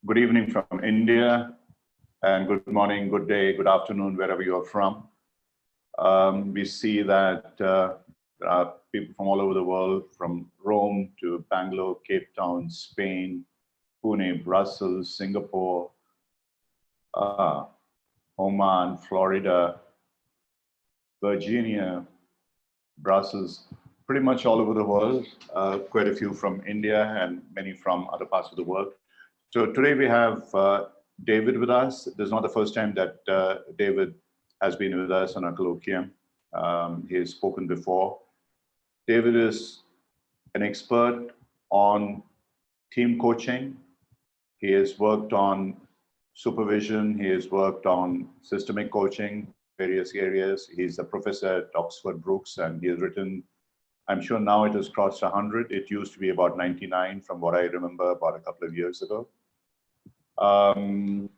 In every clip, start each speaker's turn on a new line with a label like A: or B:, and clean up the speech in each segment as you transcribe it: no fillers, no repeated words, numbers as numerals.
A: Good evening from India, and good morning, good day, good afternoon, wherever you're from. We see that there are people from all over the world, from Rome to Bangalore, Cape Town, Spain, Pune, Brussels, Singapore, Oman, Florida, Virginia, Brussels, pretty much all over the world, quite a few from India and many from other parts of the world. So today we have David with us. This is not the first time that David has been with us on a colloquium. He has spoken before. David is an expert on team coaching. He has worked on supervision. He has worked on systemic coaching, various areas. He's a professor at Oxford Brookes, and he has written, I'm sure now it has crossed 100. It used to be about 99 from what I remember about a couple of years ago. And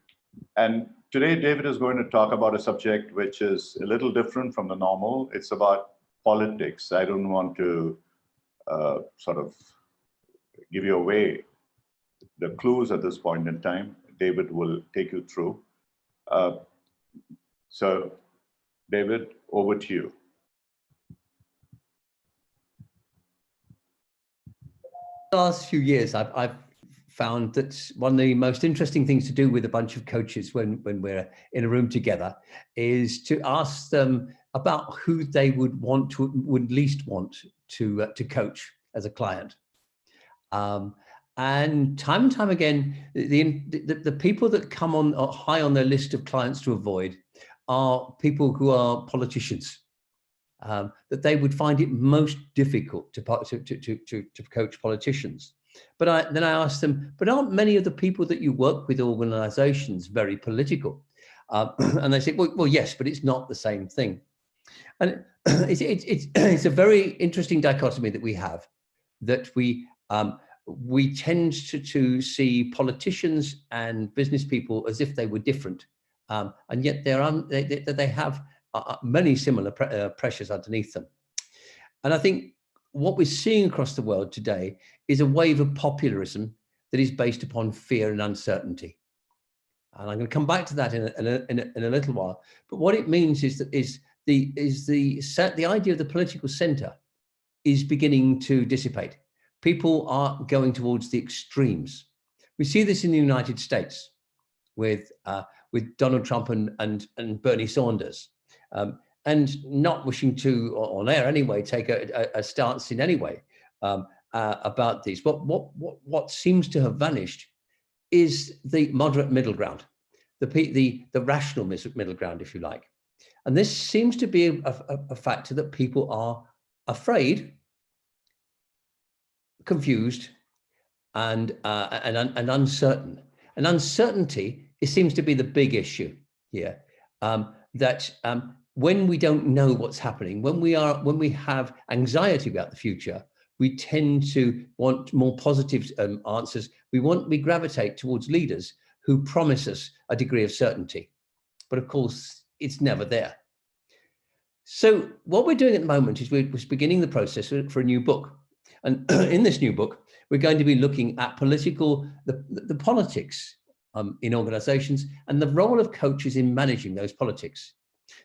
A: today, David is going to talk about a subject which is a little different from the normal. It's about politics. I don't want to sort of give you away the clues at this point in time. David will take you through. So, David, over to you.
B: The last few years, I've found that one of the most interesting things to do with a bunch of coaches when we're in a room together is to ask them about who they would least want to coach as a client. And time again, the people that come on high on their list of clients to avoid are people who are politicians. That they would find it most difficult to coach politicians. But then I asked them, but aren't many of the people that you work with organizations very political? And they said, well, yes, but it's not the same thing. And it's a very interesting dichotomy that we have, that we tend to see politicians and business people as if they were different, and yet they have many similar pressures underneath them. And I think what we're seeing across the world today is a wave of populism that is based upon fear and uncertainty. And I'm going to come back to that in a little while. But what it means is that the idea of the political center is beginning to dissipate. People are going towards the extremes. We see this in the United States with Donald Trump and Bernie Sanders. And not wishing to, on air anyway, take a stance in any way about these. But what seems to have vanished is the moderate middle ground, the rational middle ground, if you like. And this seems to be a factor that people are afraid, confused, and uncertain. And uncertainty, it seems to be the big issue here. When we don't know what's happening, when we have anxiety about the future, we tend to want more positive answers. We gravitate towards leaders who promise us a degree of certainty, but of course it's never there. So what we're doing at the moment is we're beginning the process for a new book, and in this new book we're going to be looking at the politics in organizations and the role of coaches in managing those politics.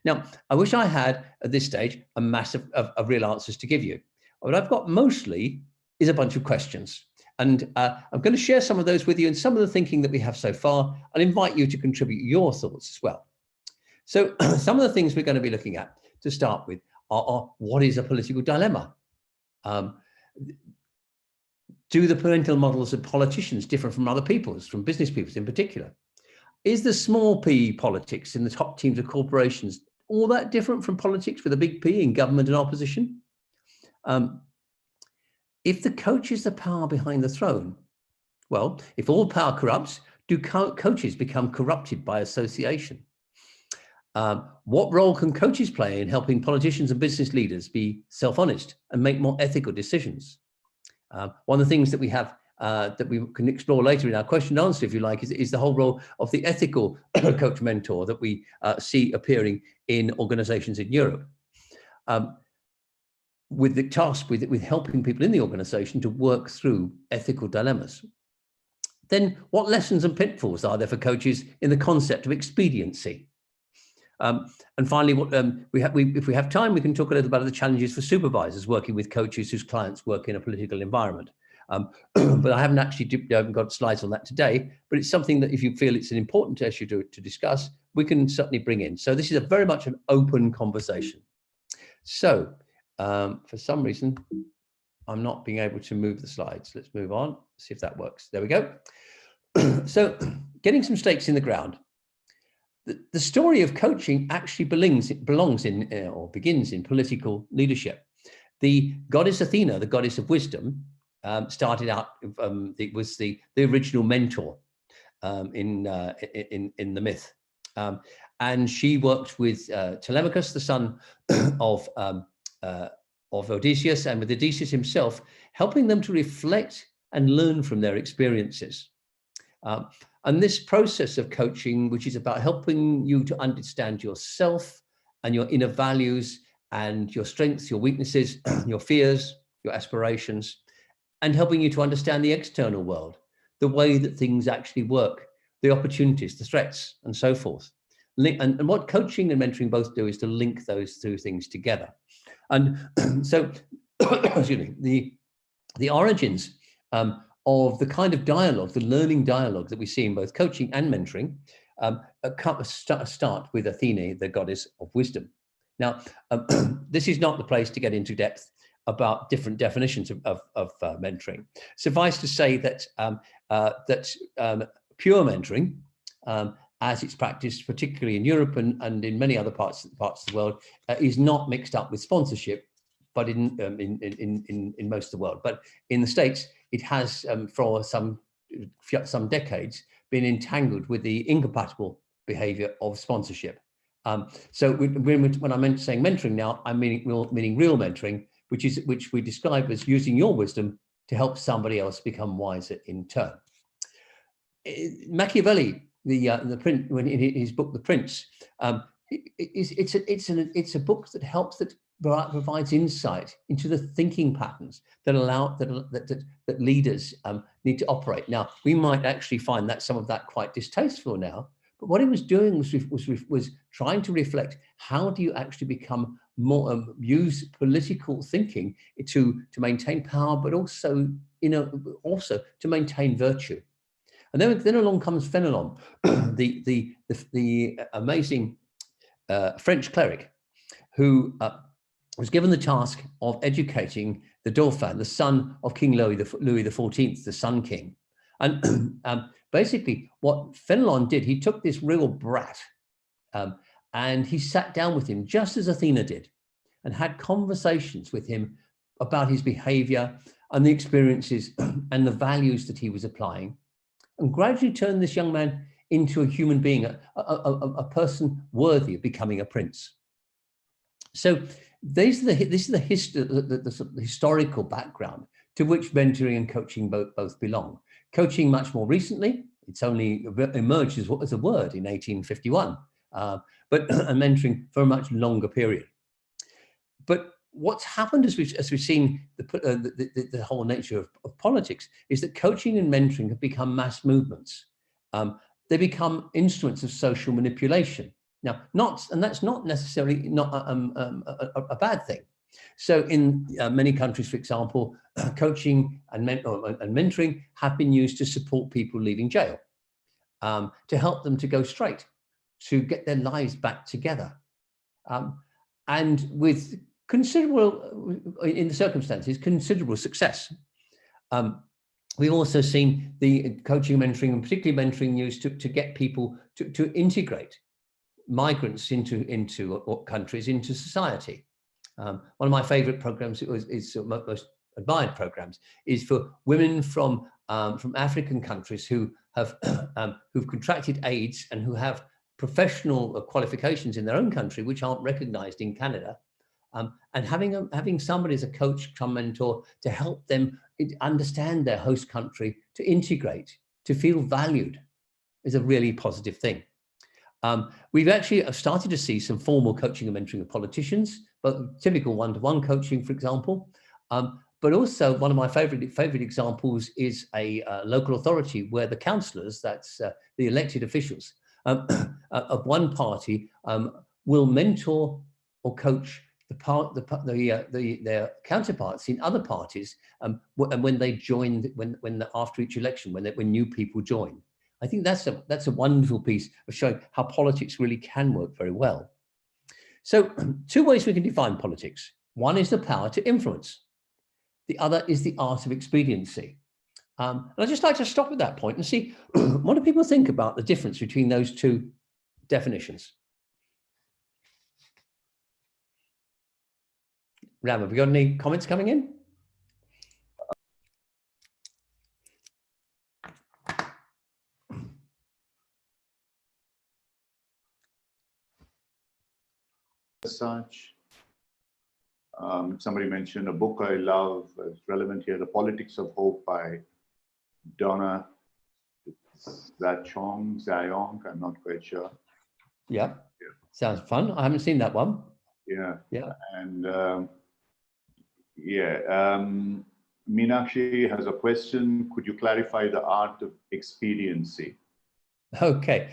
B: Now, I wish I had, at this stage, a mass of real answers to give you. What I've got mostly is a bunch of questions. And I'm going to share some of those with you and some of the thinking that we have so far, and invite you to contribute your thoughts as well. So some of the things we're going to be looking at to start with are what is a political dilemma? Do the parental models of politicians differ from other people's, from business people's in particular? Is the small p politics in the top teams of corporations all that different from politics with a big P in government and opposition? If the coach is the power behind the throne, well, if all power corrupts, do coaches become corrupted by association? What role can coaches play in helping politicians and business leaders be self-honest and make more ethical decisions? One of the things that we have that we can explore later in our question and answer, if you like, is the whole role of the ethical coach mentor that we see appearing in organizations in Europe, with the task with helping people in the organization to work through ethical dilemmas. then what lessons and pitfalls are there for coaches in the concept of expediency? And finally, if we have time, we can talk a little about the challenges for supervisors working with coaches whose clients work in a political environment. But I haven't got slides on that today, but it's something that if you feel it's an important issue to discuss, we can certainly bring in. So this is very much an open conversation. So for some reason, I'm not being able to move the slides. Let's move on, see if that works. There we go. So getting some stakes in the ground. The story of coaching actually begins in political leadership. The goddess Athena, the goddess of wisdom, started out. It was the original mentor in the myth, and she worked with Telemachus, the son of Odysseus, and with Odysseus himself, helping them to reflect and learn from their experiences. And this process of coaching, which is about helping you to understand yourself and your inner values and your strengths, your weaknesses, your fears, your aspirations, and helping you to understand the external world, the way that things actually work, the opportunities, the threats, and so forth. And what coaching and mentoring both do is to link those two things together. And so, excuse me, the origins of the kind of dialogue, the learning dialogue that we see in both coaching and mentoring, start with Athene, the goddess of wisdom. Now, this is not the place to get into depth about different definitions of mentoring. Suffice to say that pure mentoring, as it's practiced, particularly in Europe and in many other parts of the world, is not mixed up with sponsorship, but in most of the world. But in the States, it has for some decades been entangled with the incompatible behavior of sponsorship. So when I'm saying mentoring now, I'm meaning real mentoring, which we describe as using your wisdom to help somebody else become wiser in turn. Machiavelli, the prince, when in his book The Prince, it's a book that provides insight into the thinking patterns that leaders need to operate. Now, we might actually find that some of that quite distasteful now, but what he was doing was trying to reflect, how do you actually become more use political thinking to maintain power, but also to maintain virtue. And then along comes Fenelon, the amazing French cleric who was given the task of educating the Dauphin, the son of King Louis XIV, the Sun King. And basically what Fenelon did, he took this real brat and he sat down with him, just as Athena did, and had conversations with him about his behavior and the experiences and the values that he was applying, and gradually turned this young man into a human being, a person worthy of becoming a prince. So this is the historical background to which mentoring and coaching both belong. Coaching much more recently, it's only emerged as a word in 1851, but mentoring for a much longer period. But what's happened as we've seen the whole nature of politics is that coaching and mentoring have become mass movements. They become instruments of social manipulation. Now, that's not necessarily a bad thing. So in many countries, for example, coaching and mentoring have been used to support people leaving jail, to help them to go straight, to get their lives back together. And with considerable, in the circumstances, considerable success. We've also seen the coaching, mentoring, and particularly mentoring used to get people to integrate migrants into countries, into society. One of my favorite programs, most admired programs, is for women from African countries who've contracted AIDS and who have professional qualifications in their own country, which aren't recognized in Canada. And having somebody as a coach, come mentor, to help them understand their host country, to integrate, to feel valued, is a really positive thing. We've actually started to see some formal coaching and mentoring of politicians, but typical one-to-one coaching, for example. but also one of my favorite examples is a local authority where the councillors, that's the elected officials of one party, will mentor or coach their counterparts in other parties, and when they join, when after each election, when new people join. I think that's a wonderful piece of showing how politics really can work very well. So two ways we can define politics. One is the power to influence. The other is the art of expediency. And I'd just like to stop at that point and see what do people think about the difference between those two definitions. Ram, have we got any comments coming in?
A: Such. Somebody mentioned a book I love, it's relevant here, The Politics of Hope by Donna Zayong, I'm not quite sure.
B: Yeah, sounds fun. I haven't seen that one.
A: Yeah. And Meenakshi has a question. Could you clarify the art of expediency?
B: Okay.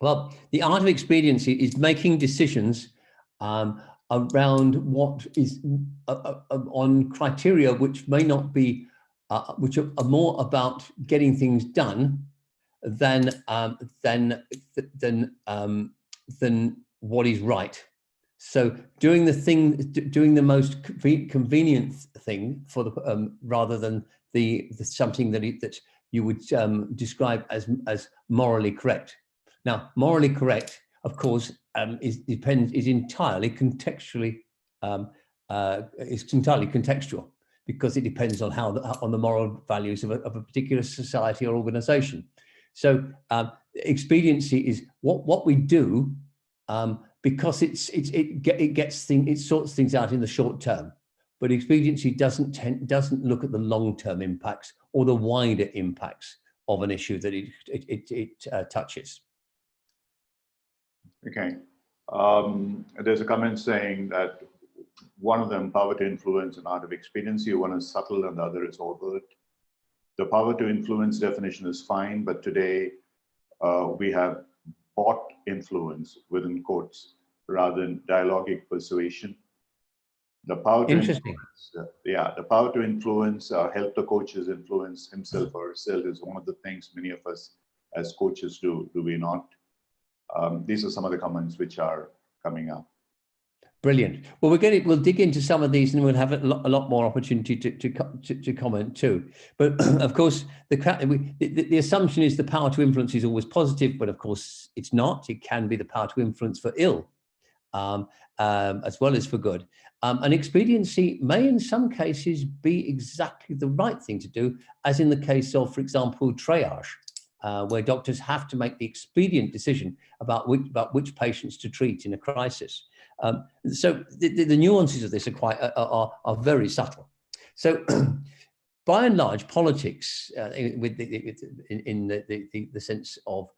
B: Well, the art of expediency is making decisions around what is on criteria which may not be, which are more about getting things done than what is right. So doing the most convenient thing for the rather than something that you would describe as morally correct. Now, morally correct, of course, is entirely contextually contextual, because it depends on on the moral values of a particular society or organization. So expediency is what we do because it sorts things out in the short term, but expediency doesn't look at the long-term impacts or the wider impacts of an issue that it touches.
A: Okay. There's a comment saying that one of them, power to influence and art of expediency, one is subtle and the other is overt. The power to influence definition is fine, but today we have bought influence within quotes rather than dialogic persuasion. The power to influence, the power to influence, help the coaches influence himself or herself is one of the things many of us as coaches do we not? These are some of the comments which are coming up.
B: Brilliant. Well, we'll dig into some of these, and we'll have a lot more opportunity to comment too. But of course, the assumption is the power to influence is always positive, but of course it's not. It can be the power to influence for ill, as well as for good. And expediency may, in some cases, be exactly the right thing to do, as in the case of, for example, triage. Where doctors have to make the expedient decision about which patients to treat in a crisis. So the nuances of this are very subtle. So by and large, politics, in the sense of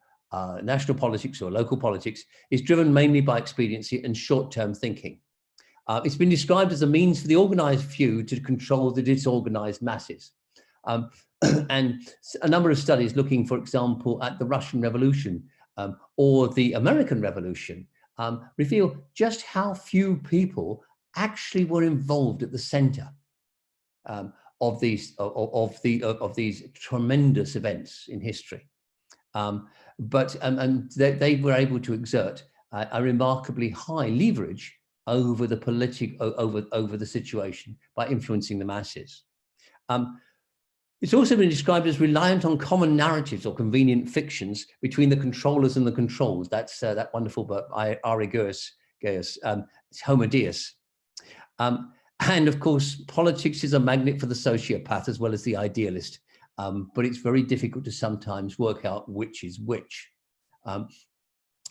B: national politics or local politics, is driven mainly by expediency and short-term thinking. It's been described as a means for the organized few to control the disorganized masses. And a number of studies looking, for example, at the Russian Revolution or the American Revolution reveal just how few people actually were involved at the center of these tremendous events in history. But they were able to exert a remarkably high leverage over the situation by influencing the masses. It's also been described as reliant on common narratives or convenient fictions between the controllers and the controlled. That's that wonderful book by Ari Gaius, Homo Deus. And of course, politics is a magnet for the sociopath as well as the idealist, but it's very difficult to sometimes work out which is which.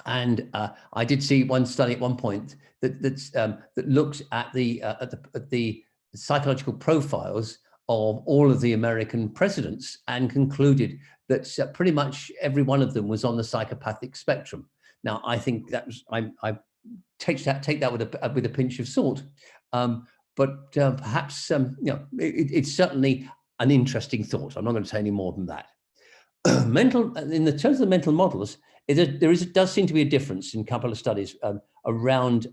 B: And I did see one study at one point that looked at the psychological profiles of all of the American presidents and concluded that pretty much every one of them was on the psychopathic spectrum. Now, I think that was, I take that with a pinch of salt, but perhaps it's certainly an interesting thought. I'm not going to say any more than that. In the terms of the mental models, does seem to be a difference in a couple of studies around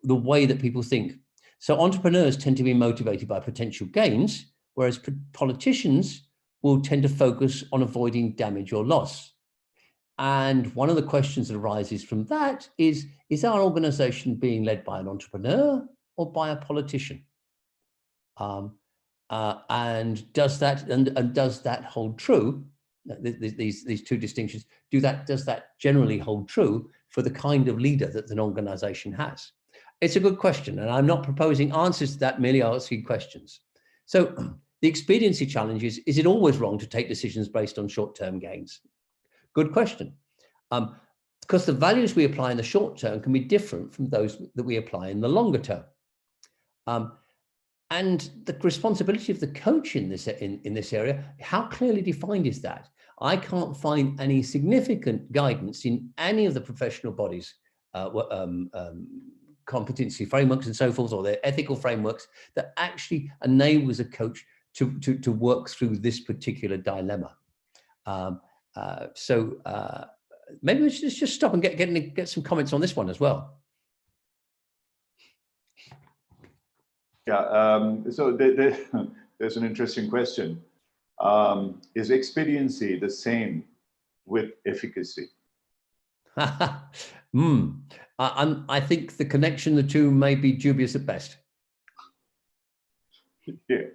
B: the way that people think. So entrepreneurs tend to be motivated by potential gains, whereas politicians will tend to focus on avoiding damage or loss. And one of the questions that arises from that is our organization being led by an entrepreneur or by a politician? And does that hold true? These two distinctions, does that generally hold true for the kind of leader that an organization has? It's a good question, and I'm not proposing answers to that, merely asking questions. So the expediency challenge is it always wrong to take decisions based on short-term gains? Good question. Because the values we apply in the short term can be different from those that we apply in the longer term. And the responsibility of the coach in this area, how clearly defined is that? I can't find any significant guidance in any of the professional bodies, competency frameworks and so forth, or their ethical frameworks that actually enables a coach to work through this particular dilemma. Maybe we should just stop and get some comments on this one as well.
A: Yeah, so there's an interesting question. Is expediency the same with efficacy?
B: I think the connection, the two may be dubious at best.
A: Yeah,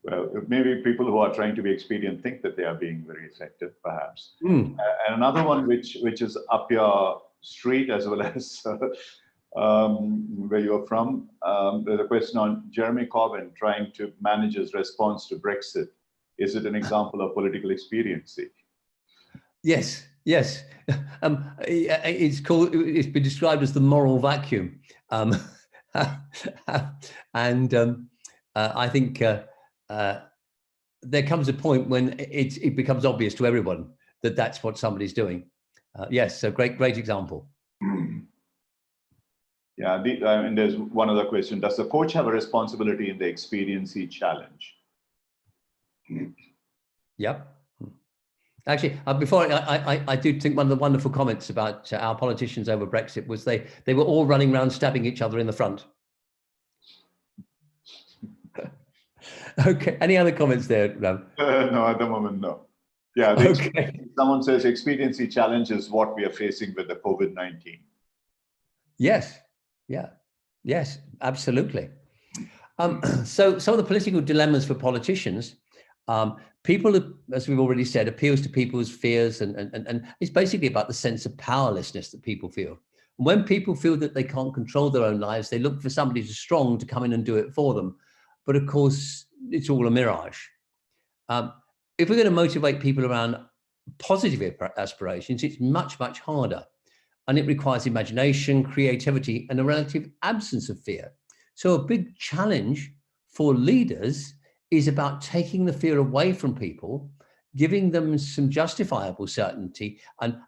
A: well, maybe people who are trying to be expedient think that they are being very effective, perhaps. And another one which is up your street as well as where you're from, there's a question on Jeremy Corbyn trying to manage his response to Brexit. Is it an example of political expediency?
B: Yes. It's been described as the moral vacuum. I think there comes a point when it becomes obvious to everyone that that's what somebody's doing. Yes, so great example.
A: Yeah, and there's one other question. Does the coach have a responsibility in the expediency challenge?
B: Yep. Actually, before I do think one of the wonderful comments about our politicians over Brexit was they were all running around stabbing each other in the front. Okay. Any other comments there, Ram?
A: No, at the moment, no. Yeah. Okay. Someone says expediency challenge is what we are facing with the COVID-19.
B: Yes. Yeah. Yes. Absolutely. So some of the political dilemmas for politicians. People, as we've already said, appeals to people's fears, and it's basically about the sense of powerlessness that people feel. When people feel that they can't control their own lives, they look for somebody who's strong to come in and do it for them. But of course, it's all a mirage. If we're going to motivate people around positive aspirations, it's much, much harder. And it requires imagination, creativity, and a relative absence of fear. So a big challenge for leaders is about taking the fear away from people, giving them some justifiable certainty and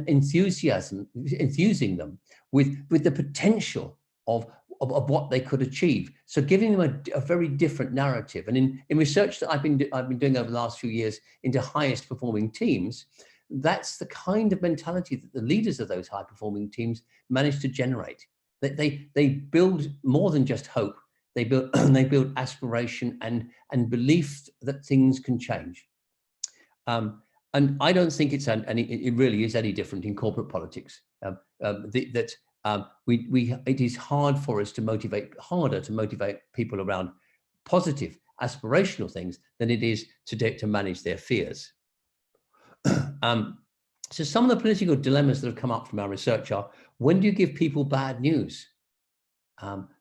B: enthusiasm, enthusing them with the potential of what they could achieve. So giving them a very different narrative. And in research that I've been doing over the last few years into highest performing teams, that's the kind of mentality that the leaders of those high performing teams manage to generate. They build more than just hope. They build aspiration and belief that things can change. And I don't think it really is any different in corporate politics. It is harder to motivate people around positive aspirational things than it is to manage their fears. So some of the political dilemmas that have come up from our research are: when do you give people bad news?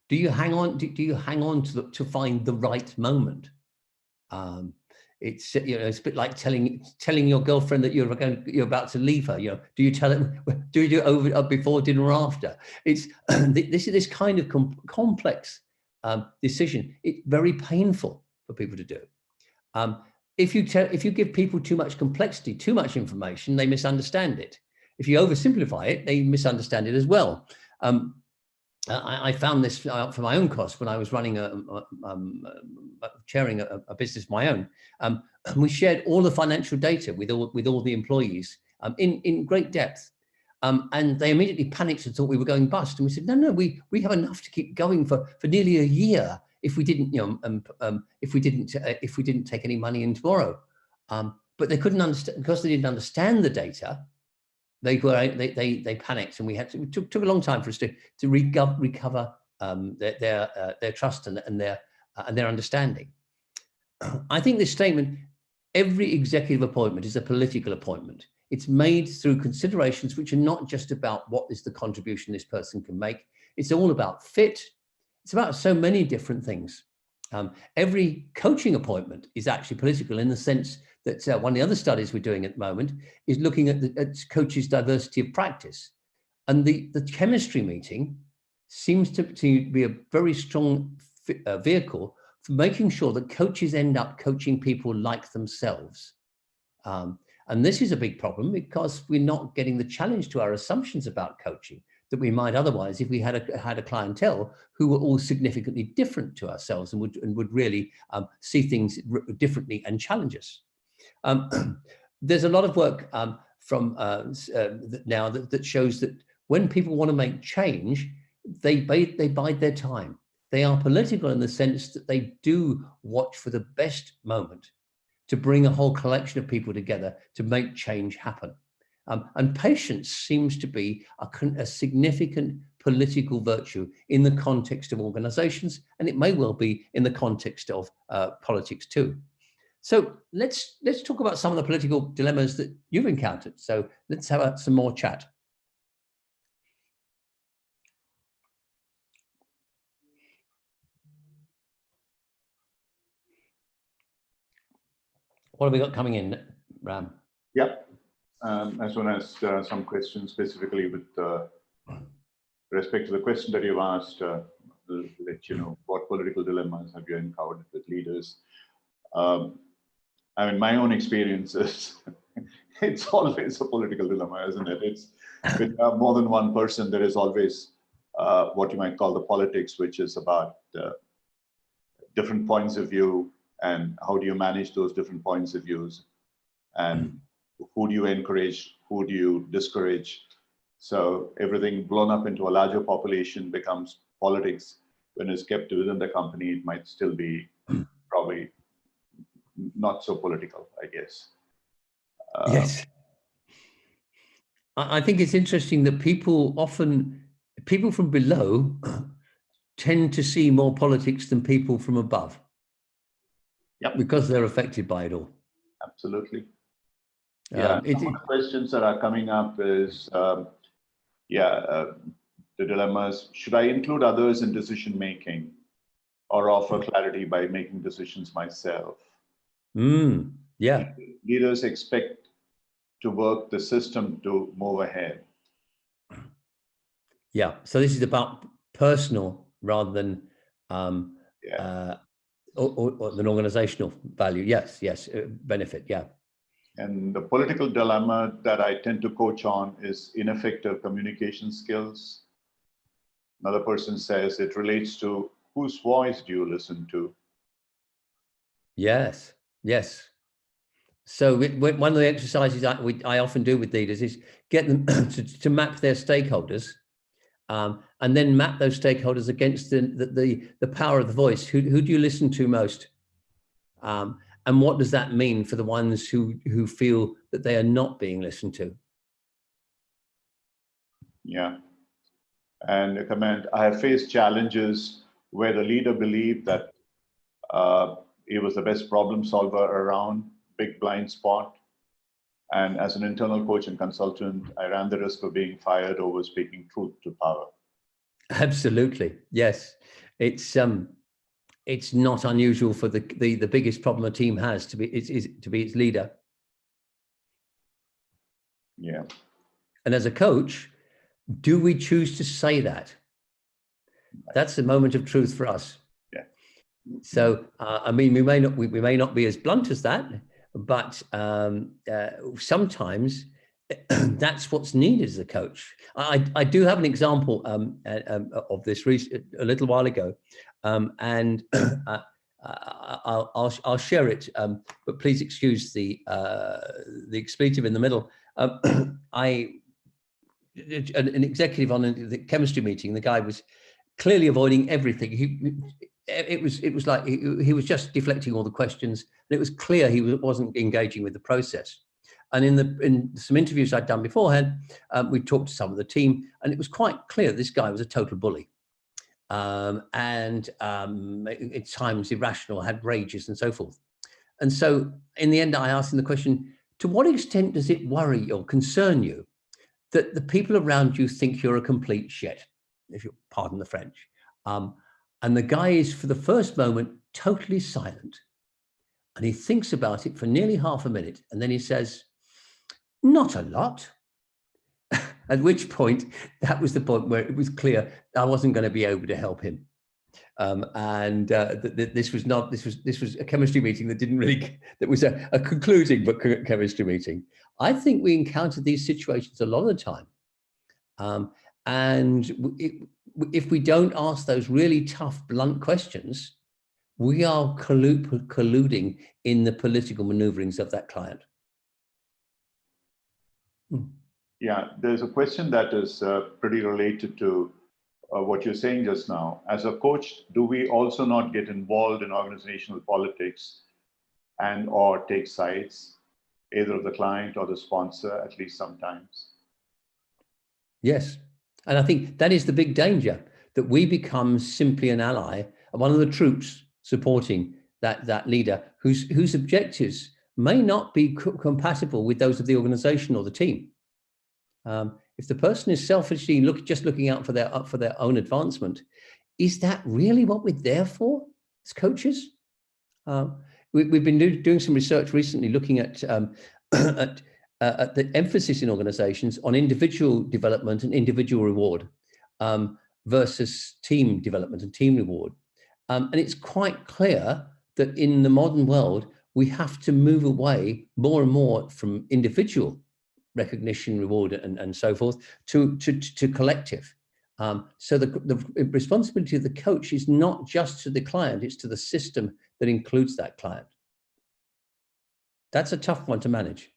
B: Do you hang on? Do you hang on to find the right moment? It's it's a bit like telling your girlfriend that you're about to leave her. Do you tell it? Do you do it over before dinner or after? It's this kind of complex decision. It's very painful for people to do. If you give people too much complexity, too much information, they misunderstand it. If you oversimplify it, they misunderstand it as well. I found this out for my own cost when I was running chairing a business of my own. And we shared all the financial data with all the employees in great depth. And they immediately panicked and thought we were going bust. And we said, no, we have enough to keep going for nearly a year if we didn't, if we didn't take any money in tomorrow. But they couldn't understand, because they didn't understand the data. They panicked, and it took a long time for us to recover their trust and their understanding. I think this statement, every executive appointment is a political appointment. It's made through considerations which are not just about what is the contribution this person can make. It's all about fit. It's about so many different things. Every coaching appointment is actually political, in the sense that one of the other studies we're doing at the moment is looking at coaches' diversity of practice. And the chemistry meeting seems to be a very strong vehicle for making sure that coaches end up coaching people like themselves. And this is a big problem, because we're not getting the challenge to our assumptions about coaching that we might otherwise if we had a clientele who were all significantly different to ourselves and would really see things differently and challenge us. There's a lot of work from now that shows that when people want to make change, they bide their time. They are political in the sense that they do watch for the best moment to bring a whole collection of people together to make change happen. And patience seems to be a significant political virtue in the context of organizations, and it may well be in the context of politics too. So let's talk about some of the political dilemmas that you've encountered. So let's have some more chat. What have we got coming in, Ram?
A: Yeah. As soon as some questions specifically with respect to the question that you've asked, will let you know what political dilemmas have you encountered with leaders. I mean, my own experiences, it's always a political dilemma, isn't it? It's with more than one person, there is always what you might call the politics, which is about different points of view, and how do you manage those different points of views, and who do you encourage, who do you discourage. So everything blown up into a larger population becomes politics. When it's kept within the company, it might still be probably not so political, I guess.
B: Yes. I think it's interesting that people from below tend to see more politics than people from above.
A: Yep.
B: Because they're affected by it all.
A: Absolutely. Yeah, some of the questions that are coming up is, the dilemmas. Should I include others in decision making, or offer clarity by making decisions myself?
B: Yeah.
A: Leaders expect to work the system to move ahead.
B: Yeah. So this is about personal rather than or an organizational value. Yes. Benefit. Yeah.
A: And the political dilemma that I tend to coach on is ineffective communication skills. Another person says it relates to whose voice do you listen to?
B: Yes. So one of the exercises I often do with leaders is get them to map their stakeholders, and then map those stakeholders against the power of the voice. Who do you listen to most? And what does that mean for the ones who feel that they are not being listened to? Yeah.
A: And a comment, I have faced challenges where the leader believed that he was the best problem solver around, big blind spot. And as an internal coach and consultant, I ran the risk of being fired over speaking truth to power.
B: Absolutely. Yes. It's not unusual for the biggest problem a team has to be its leader.
A: Yeah.
B: And as a coach, do we choose to say that? That's the moment of truth for us.
A: Yeah.
B: So I mean, we may not be as blunt as that, but sometimes that's what's needed as a coach. I do have an example of this a little while ago, and I'll share it. But please excuse the expletive in the middle. An executive on the chemistry meeting. The guy was clearly avoiding everything. It was like he was just deflecting all the questions, and it was clear he wasn't engaging with the process. And in some interviews I'd done beforehand, we talked to some of the team, and it was quite clear this guy was a total bully, and at times irrational, had rages and so forth. And so in the end, I asked him the question: to what extent does it worry or concern you that the people around you think you're a complete shit, if you pardon the French? And the guy is, for the first moment, totally silent. And he thinks about it for nearly half a minute. And then he says, not a lot. At which point, that was the point where it was clear I wasn't going to be able to help him. This was a chemistry meeting that was a concluding but chemistry meeting. I think we encounter these situations a lot of the time. If we don't ask those really tough, blunt questions, we are colluding in the political maneuverings of that client.
A: Yeah, there's a question that is pretty related to what you're saying just now. As a coach, do we also not get involved in organizational politics and or take sides, either of the client or the sponsor, at least sometimes?
B: Yes. And I think that is the big danger, that we become simply an ally, one of the troops supporting that leader whose objectives may not be compatible with those of the organization or the team. If the person is selfishly just looking out for their own advancement, is that really what we're there for as coaches? We've been doing some research recently looking at the emphasis in organizations on individual development and individual reward versus team development and team reward. And it's quite clear that in the modern world, we have to move away more and more from individual recognition, reward, and so forth to collective. So the responsibility of the coach is not just to the client, it's to the system that includes that client. That's a tough one to manage.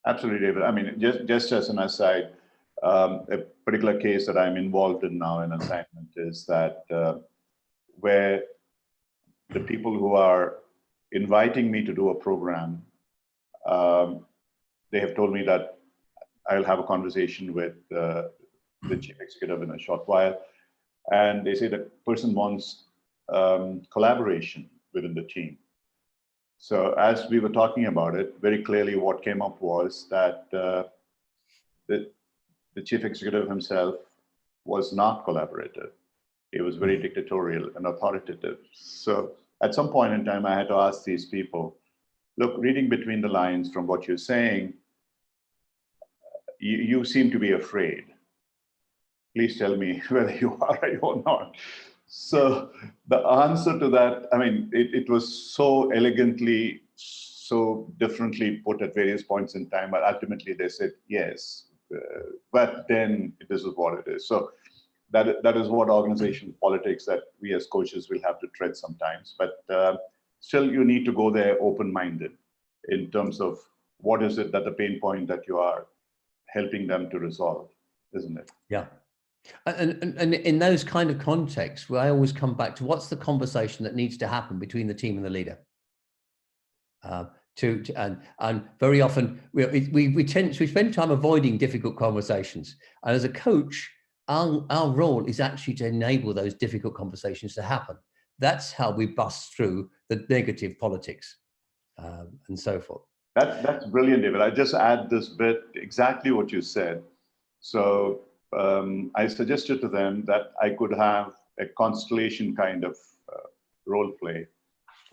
A: Absolutely, David. I mean, just as an aside, a particular case that I'm involved in now in assignment is that where the people who are inviting me to do a program, they have told me that I'll have a conversation with the chief executive in a short while. And they say the person wants collaboration within the team. So as we were talking about it, very clearly what came up was that the chief executive himself was not collaborative. He was very dictatorial and authoritative. So at some point in time, I had to ask these people, look, reading between the lines from what you're saying, you seem to be afraid. Please tell me whether you are or not. So the answer to that, I mean, it was so elegantly, so differently put at various points in time, but ultimately they said yes, but then this is what it is. So that is what organizational politics that we as coaches will have to tread sometimes. But still, you need to go there open-minded in terms of what is it that the pain point that you are helping them to resolve, isn't it?
B: Yeah. And in those kind of contexts, where I always come back to what's the conversation that needs to happen between the team and the leader. And very often we spend time avoiding difficult conversations. And as a coach, our role is actually to enable those difficult conversations to happen. That's how we bust through the negative politics and so forth.
A: That's brilliant, David. I just add this bit, exactly what you said. So I suggested to them that I could have a constellation kind of role play.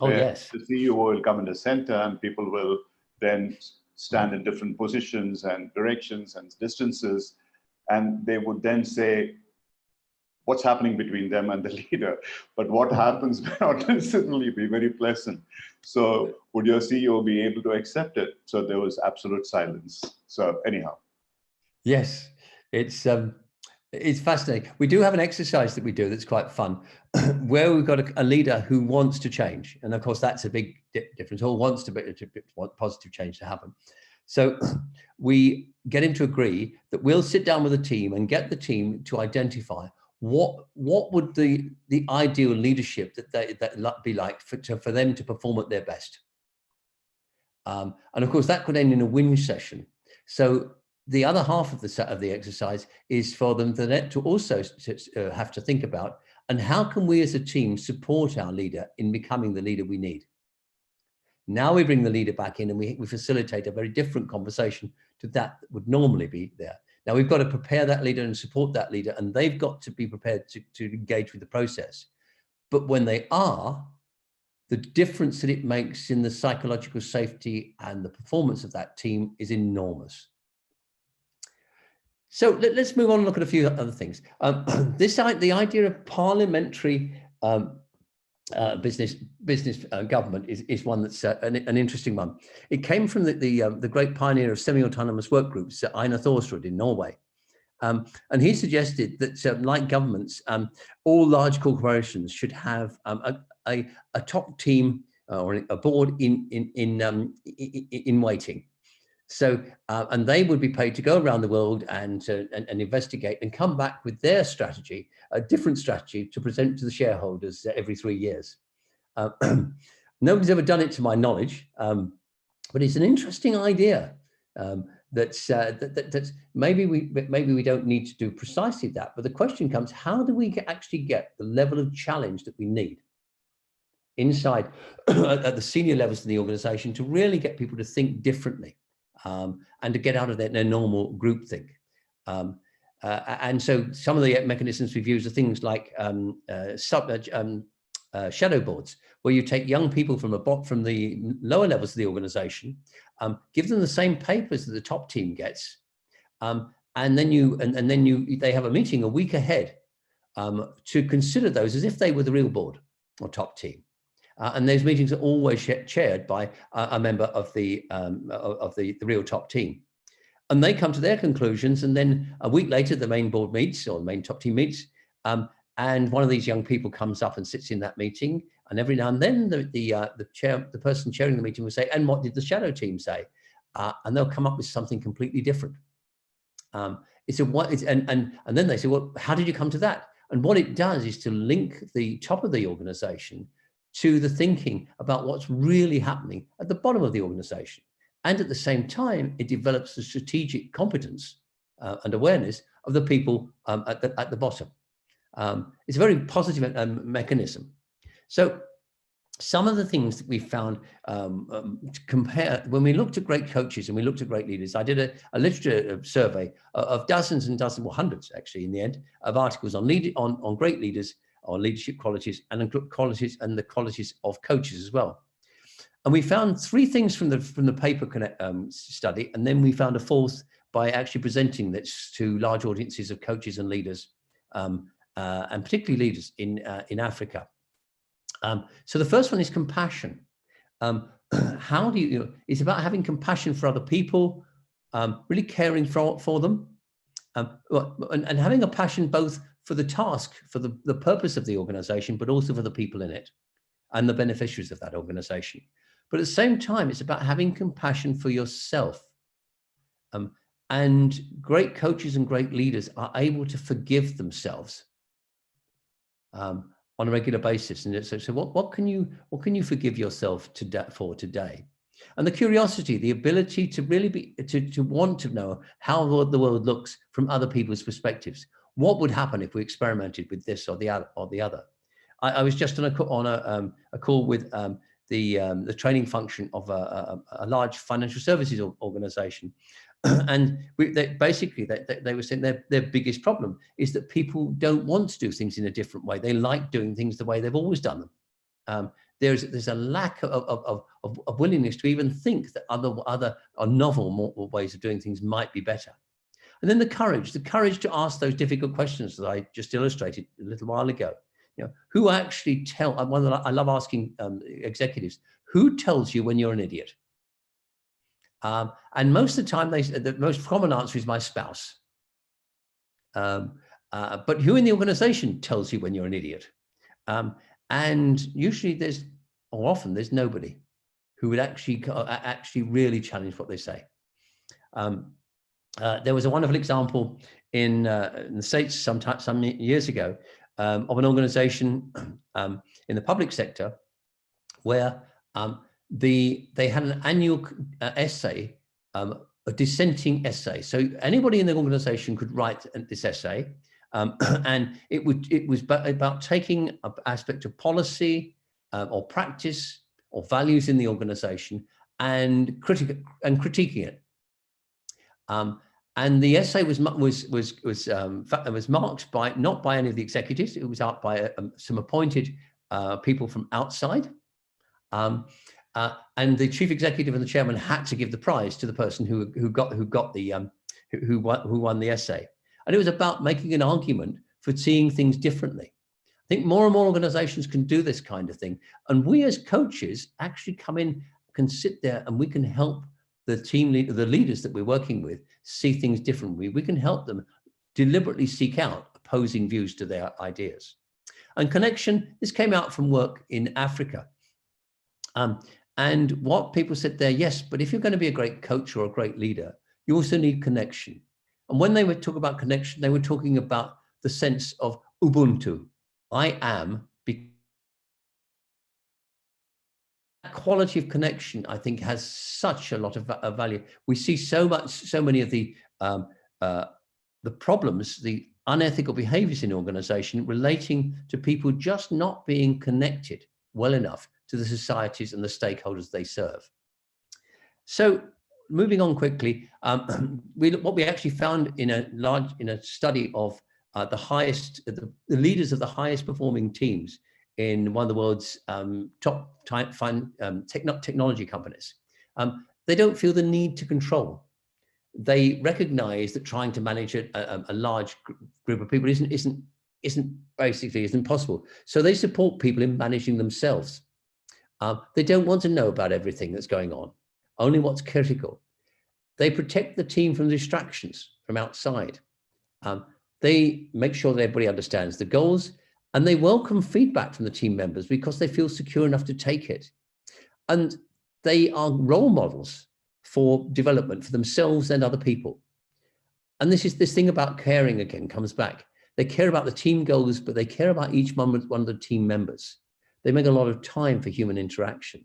B: Oh, yes.
A: The CEO will come in the center and people will then stand in different positions and directions and distances. And they would then say, what's happening between them and the leader. But what happens may not necessarily be very pleasant. So would your CEO be able to accept it? So there was absolute silence. So anyhow.
B: Yes, it's fascinating. We do have an exercise that we do that's quite fun, where we've got a leader who wants to change, and of course that's a big difference. Or wants want positive change to happen. So we get him to agree that we'll sit down with the team and get the team to identify what would the ideal leadership that be like for them to perform at their best. And of course that could end in a win session. So the other half of the exercise is for them to also have to think about, and how can we as a team support our leader in becoming the leader we need? Now we bring the leader back in and we facilitate a very different conversation to that would normally be there. Now we've got to prepare that leader and support that leader, and they've got to be prepared to engage with the process. But when they are, the difference that it makes in the psychological safety and the performance of that team is enormous. So let's move on and look at a few other things. The idea of parliamentary business government is one that's an interesting one. It came from the great pioneer of semi-autonomous work groups, Einar Thorsrud in Norway. And he suggested that, like governments, all large corporations should have a top team or a board in waiting. So, and they would be paid to go around the world and investigate and come back with their strategy, a different strategy to present to the shareholders every 3 years. Nobody's ever done it to my knowledge, but it's an interesting idea. That's maybe we don't need to do precisely that. But the question comes: how do we actually get the level of challenge that we need inside at the senior levels of the organization to really get people to think differently? And to get out of their normal groupthink. And so some of the mechanisms we've used are things like shadow boards, where you take young people from the lower levels of the organization, give them the same papers that the top team gets, and then they have a meeting a week ahead to consider those as if they were the real board or top team. And those meetings are always chaired by a member of the real top team. And they come to their conclusions, and then a week later, the main board meets, or the main top team meets, and one of these young people comes up and sits in that meeting. And every now and then, the person chairing the meeting will say, "And what did the shadow team say?" And they'll come up with something completely different. And then they say, "Well, how did you come to that?" And what it does is to link the top of the organization to the thinking about what's really happening at the bottom of the organization. And at the same time, it develops the strategic competence and awareness of the people at the bottom. It's a very positive mechanism. So some of the things that we found to compare, when we looked at great coaches and we looked at great leaders, I did a literature survey of dozens and dozens, well, hundreds actually in the end, of articles on great leaders, on leadership qualities, and the qualities of coaches as well. And we found 3 things from the paper study, and then we found a 4th by actually presenting this to large audiences of coaches and leaders, and particularly leaders in Africa. So the first one is compassion. How do you? It's about having compassion for other people, really caring for them, and having a passion both for the task, for the purpose of the organization, but also for the people in it and the beneficiaries of that organization. But at the same time, it's about having compassion for yourself. And great coaches and great leaders are able to forgive themselves on a regular basis. And so what can you forgive yourself for today? And the curiosity, the ability to really to want to know how the world looks from other people's perspectives. What would happen if we experimented with this or the other? I was just on a call with the training function of a large financial services organization, and they were saying their biggest problem is that people don't want to do things in a different way. They like doing things the way they've always done them. There's a lack of willingness to even think that other novel more ways of doing things might be better. And then the courage to ask those difficult questions that I just illustrated a little while ago. Who actually one that I love asking executives, who tells you when you're an idiot? And most of the time, the most common answer is my spouse. But who in the organization tells you when you're an idiot? And usually often there's nobody who would actually really challenge what they say. There was a wonderful example in the States some years ago of an organization in the public sector where they had an annual essay, a dissenting essay. So anybody in the organization could write this essay, and it was about taking an aspect of policy or practice or values in the organization and critiquing it. And the essay was marked by not by any of the executives. It was out by some appointed people from outside. And the chief executive and the chairman had to give the prize to the person who won the essay. And it was about making an argument for seeing things differently. I think more and more organizations can do this kind of thing. And we as coaches actually can sit there and we can help the leaders that we're working with see things differently. We can help them deliberately seek out opposing views to their ideas. And connection, this came out from work in Africa. And what people said there, yes, but if you're going to be a great coach or a great leader, you also need connection. And when they would talk about connection, they were talking about the sense of Ubuntu. I am. That quality of connection, I think, has such a lot of value. We see so many of the problems, the unethical behaviors in organization relating to people just not being connected well enough to the societies and the stakeholders they serve. So moving on quickly, what we actually found in a study of the leaders of the highest performing teams in one of the world's top technology companies, they don't feel the need to control. They recognize that trying to manage a large group of people isn't possible. So they support people in managing themselves. They don't want to know about everything that's going on, only what's critical. They protect the team from distractions from outside. They make sure that everybody understands the goals, and they welcome feedback from the team members because they feel secure enough to take it. And they are role models for development for themselves and other people. And this thing about caring again comes back. They care about the team goals, but they care about each one of the team members. They make a lot of time for human interaction.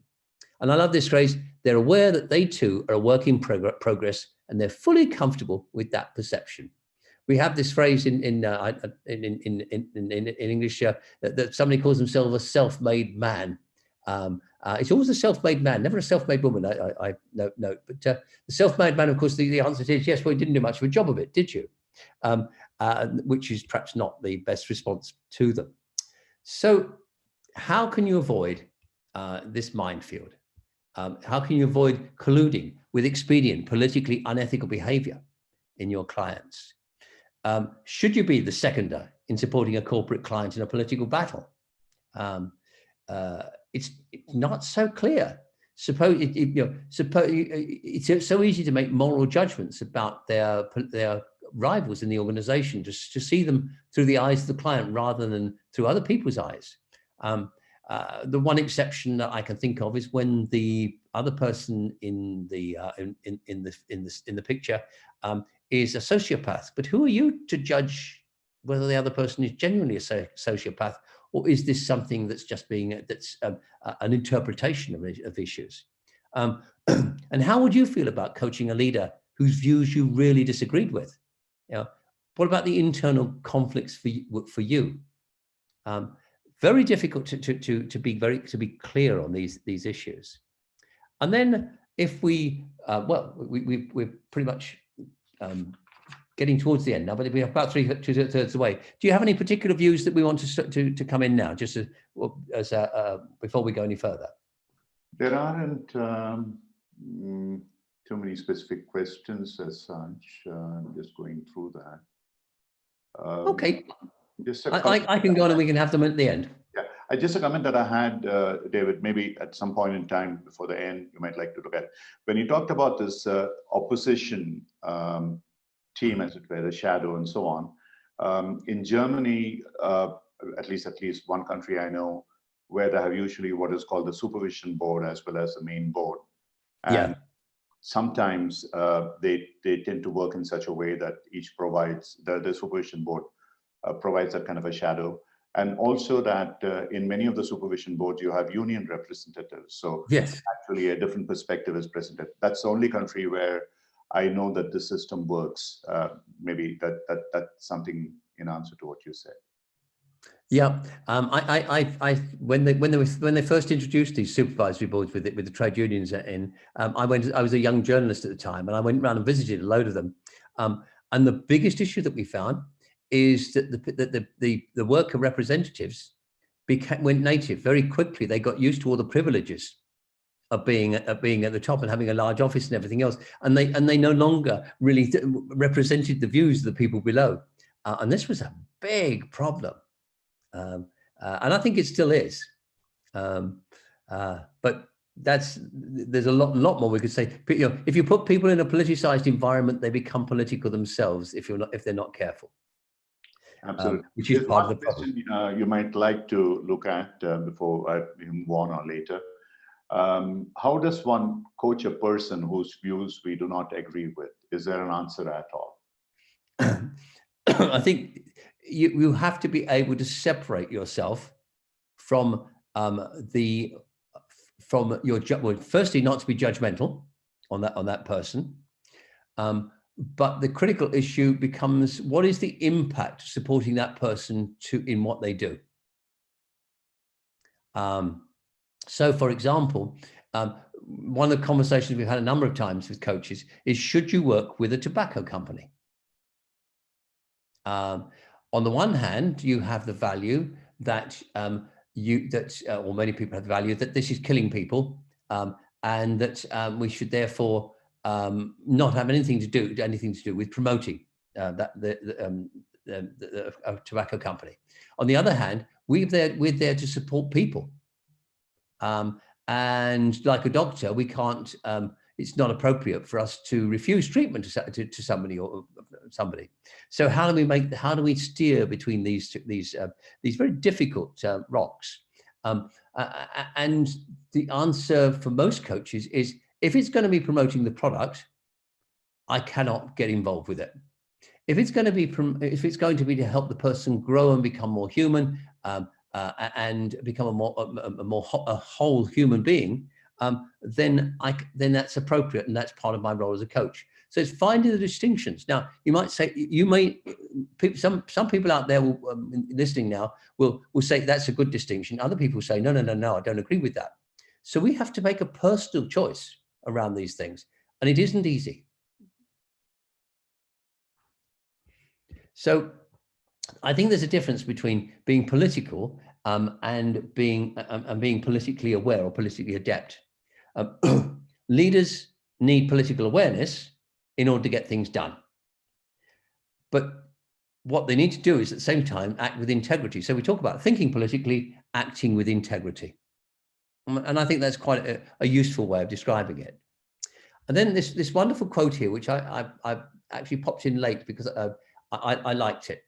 B: And I love this phrase, they're aware that they too are a work in progress, and they're fully comfortable with that perception. We have this phrase in English that somebody calls themselves a self-made man. It's always a self-made man, never a self-made woman, I note. But the self-made man, of course, the answer is yes, well, you didn't do much of a job of it, did you? Which is perhaps not the best response to them. So how can you avoid this minefield? How can you avoid colluding with expedient, politically unethical behavior in your clients? Should you be the seconder in supporting a corporate client in a political battle? It's not so clear. It's so easy to make moral judgments about their rivals in the organization, just to see them through the eyes of the client rather than through other people's eyes. The one exception that I can think of is when the other person in the picture is a sociopath. But who are you to judge whether the other person is genuinely a sociopath, or is this something that's just an interpretation of issues? And how would you feel about coaching a leader whose views you really disagreed with? What about the internal conflicts for you? Very difficult to be clear on these issues. And then if we're pretty much getting towards the end now, but we're about two-thirds away. Do you have any particular views that we want to come in now, just as before we go any further?
A: There aren't too many specific questions as such. I'm just going through that.
B: Okay,
A: Just a
B: I can go on and we can have them at the end.
A: Yeah, just a comment that I had, David, maybe at some point in time before the end, you might like to look at. When you talked about this opposition team, as it were, the shadow and so on, in Germany, at least one country I know, where they have usually what is called the supervision board as well as the main board. And sometimes they tend to work in such a way that each provides, the supervision board provides that kind of a shadow. And also that in many of the supervision boards, you have union representatives. So actually a different perspective is presented. That's the only country where I know that the system works. Maybe that's something in answer to what you said.
B: Yeah, when they first introduced these supervisory boards with the trade unions in, I was a young journalist at the time, and I went around and visited a load of them. And the biggest issue that we found is that the worker representatives went native very quickly. They got used to all the privileges of being at the top and having a large office and everything else, and they no longer really represented the views of the people below, and this was a big problem. And I think it still is, but there's a lot more we could say. But, if you put people in a politicized environment, they become political themselves if they're not careful.
A: Absolutely.
B: Which is part of the problem.
A: You might like to look at before I move on or later. How does one coach a person whose views we do not agree with? Is there an answer at all?
B: I think you have to be able to separate yourself from firstly, not to be judgmental on that person, but the critical issue becomes, what is the impact of supporting that person in what they do? So, for example, one of the conversations we've had a number of times with coaches is, should you work with a tobacco company? On the one hand, you have the value that or many people have the value that this is killing people, and that we should therefore not have anything to do with promoting the tobacco company. On the other hand, we're there to support people, and like a doctor, we can't. It's not appropriate for us to refuse treatment to somebody or somebody. So how do we steer between these very difficult rocks? And the answer for most coaches is, if it's going to be promoting the product, I cannot get involved with it. If it's going to be to help the person grow and become more human, and become a whole human being, then that's appropriate, and that's part of my role as a coach. So it's finding the distinctions. Now, you might say, some people out there listening now will say that's a good distinction. Other people say, no, I don't agree with that. So we have to make a personal choice around these things, and it isn't easy. So I think there's a difference between being political and being politically aware or politically adept. Leaders need political awareness in order to get things done. But what they need to do is, at the same time, act with integrity. So we talk about thinking politically, acting with integrity. And I think that's quite a useful way of describing it. And then this wonderful quote here, which I actually popped in late because I liked it.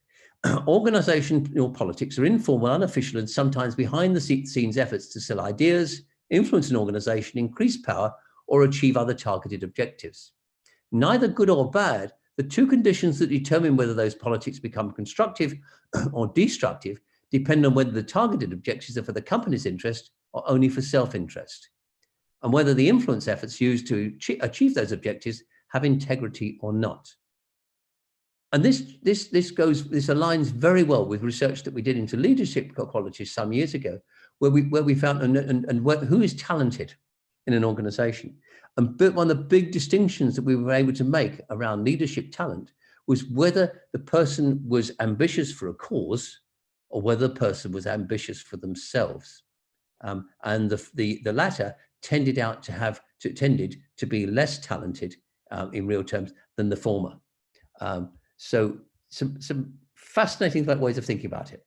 B: Organizational politics are informal, unofficial, and sometimes behind the scenes efforts to sell ideas, influence an organization, increase power, or achieve other targeted objectives. Neither good or bad, the two conditions that determine whether those politics become constructive or destructive depend on whether the targeted objectives are for the company's interest or only for self-interest, and whether the influence efforts used to achieve those objectives have integrity or not. And this aligns very well with research that we did into leadership qualities some years ago, where we found who is talented in an organization. And one of the big distinctions that we were able to make around leadership talent was whether the person was ambitious for a cause or whether the person was ambitious for themselves. And the latter tended out to tended to be less talented in real terms than the former. So some fascinating ways of thinking about it.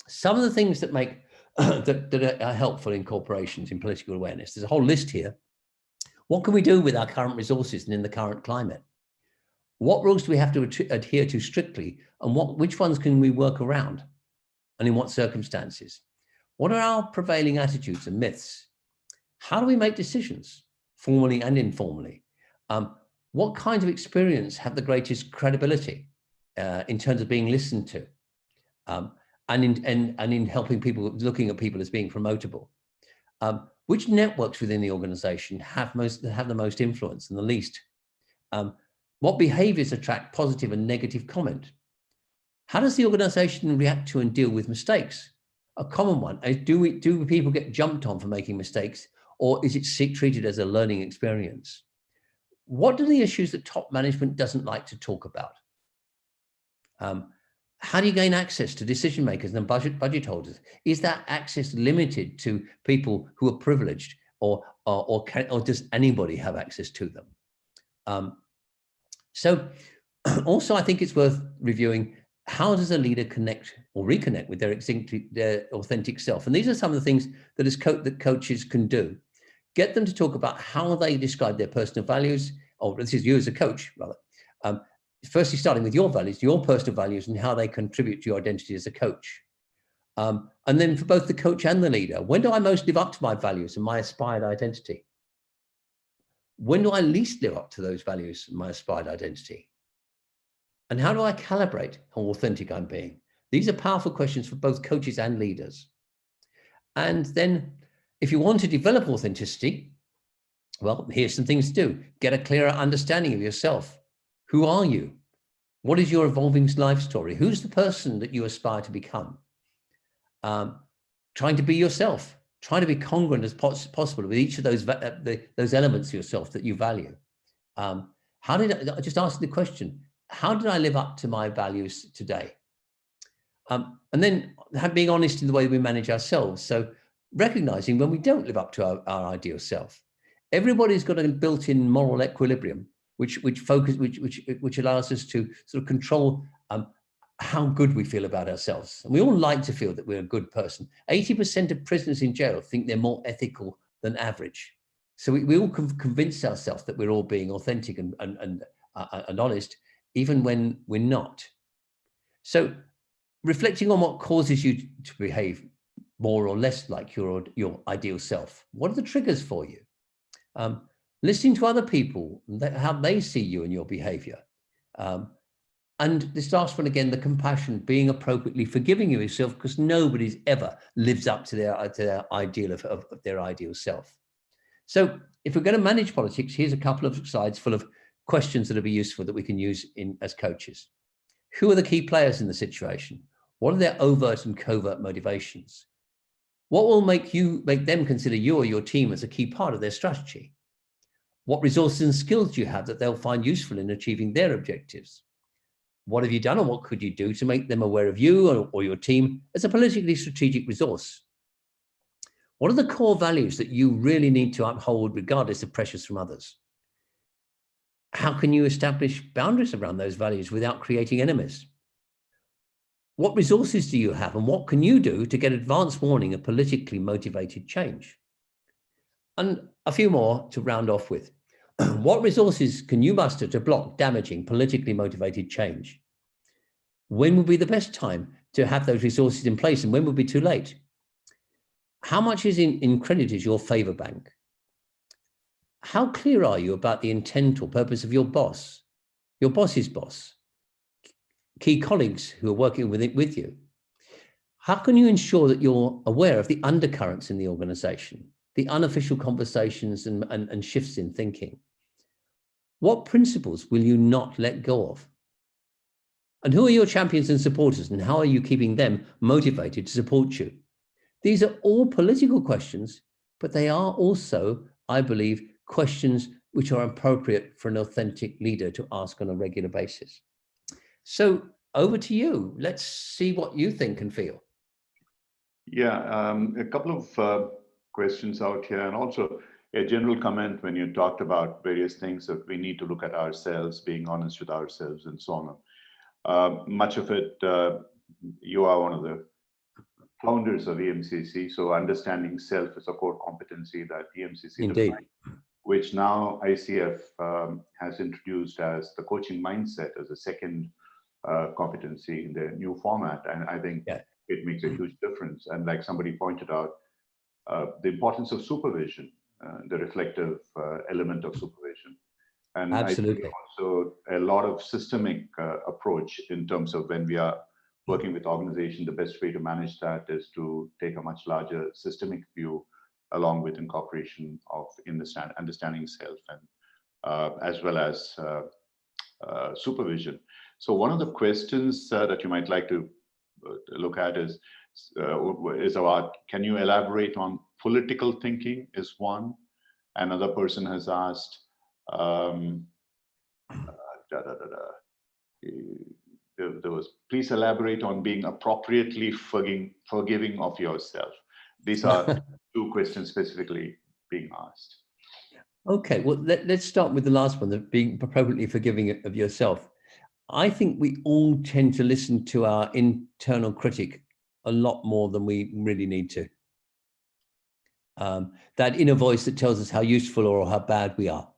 B: Some of the things that make that are helpful in corporations in political awareness. There's a whole list here. What can we do with our current resources and in the current climate? What rules do we have to adhere to strictly, and which ones can we work around, and in what circumstances? What are our prevailing attitudes and myths? How do we make decisions, formally and informally? What kinds of experience have the greatest credibility in terms of being listened to, and in helping people, looking at people as being promotable? Which networks within the organization have the most influence and the least? What behaviors attract positive and negative comment? How does the organization react to and deal with mistakes? A common one is, do people get jumped on for making mistakes, or is it treated as a learning experience? What are the issues that top management doesn't like to talk about? How do you gain access to decision makers and budget holders? Is that access limited to people who are privileged, or does anybody have access to them? So also, I think it's worth reviewing, how does a leader connect or reconnect with their authentic self? And these are some of the things that coaches can do. Get them to talk about how they describe their personal values, or this is you as a coach, rather. Firstly, starting with your values, your personal values, and how they contribute to your identity as a coach. And then for both the coach and the leader, when do I most live up to my values and my aspired identity? When do I least live up to those values and my aspired identity? And how do I calibrate how authentic I'm being? These are powerful questions for both coaches and leaders. And then if you want to develop authenticity, well, here's some things to do. Get a clearer understanding of yourself. Who are you? What is your evolving life story? Who's the person that you aspire to become? Trying to be yourself. Try to be congruent as possible with each of those elements of yourself that you value. Just ask the question, how did I live up to my values today? And then being honest in the way we manage ourselves. So recognizing when we don't live up to our ideal self. Everybody's got a built-in moral equilibrium, which allows us to sort of control how good we feel about ourselves. And we all like to feel that we're a good person. 80% of prisoners in jail think they're more ethical than average. So we all convince ourselves that we're all being authentic and honest, even when we're not. So reflecting on what causes you to behave more or less like your ideal self. What are the triggers for you? Listening to other people, how they see you and your behavior. And this last one again, the compassion, being appropriately forgiving yourself, because nobody's ever lives up to their ideal of their ideal self. So if we're going to manage politics, here's a couple of slides full of questions that will be useful that we can use as coaches. Who are the key players in the situation? What are their overt and covert motivations? What will make them consider you or your team as a key part of their strategy? What resources and skills do you have that they'll find useful in achieving their objectives? What have you done, or what could you do to make them aware of you or your team as a politically strategic resource? What are the core values that you really need to uphold regardless of pressures from others? How can you establish boundaries around those values without creating enemies? What resources do you have, and what can you do to get advance warning of politically motivated change? And a few more to round off with. What resources can you muster to block damaging politically motivated change? When would be the best time to have those resources in place, and when would be too late? How much is in credit is your favor bank? How clear are you about the intent or purpose of your boss, your boss's boss, key colleagues who are working with you? How can you ensure that you're aware of the undercurrents in the organization, the unofficial conversations and shifts in thinking? What principles will you not let go of? And who are your champions and supporters, and how are you keeping them motivated to support you? These are all political questions, but they are also, I believe, questions which are appropriate for an authentic leader to ask on a regular basis. So over to you. Let's see what you think and feel.
A: Yeah, a couple of questions out here. And also, A general comment when you talked about various things that we need to look at ourselves, being honest with ourselves, and so on. Much of it, you are one of the founders of EMCC, so understanding self is a core competency that EMCC
B: Indeed.
A: defined, which now ICF has introduced as the coaching mindset as a second competency in the new format. And I think it makes a huge difference. And like somebody pointed out, the importance of supervision, the reflective element of supervision. And
B: absolutely.
A: I think also a lot of systemic approach in terms of when we are working with organization, the best way to manage that is to take a much larger systemic view along with incorporation of understanding self and as well as supervision. So one of the questions that you might like to look at is about, can you elaborate on political thinking is one. Another person has asked, there was, please elaborate on being appropriately forgiving of yourself. These are two questions specifically being asked.
B: Okay, well, let's start with the last one, the being appropriately forgiving of yourself. I think we all tend to listen to our internal critic a lot more than we really need to. That inner voice that tells us how useful or how bad we are.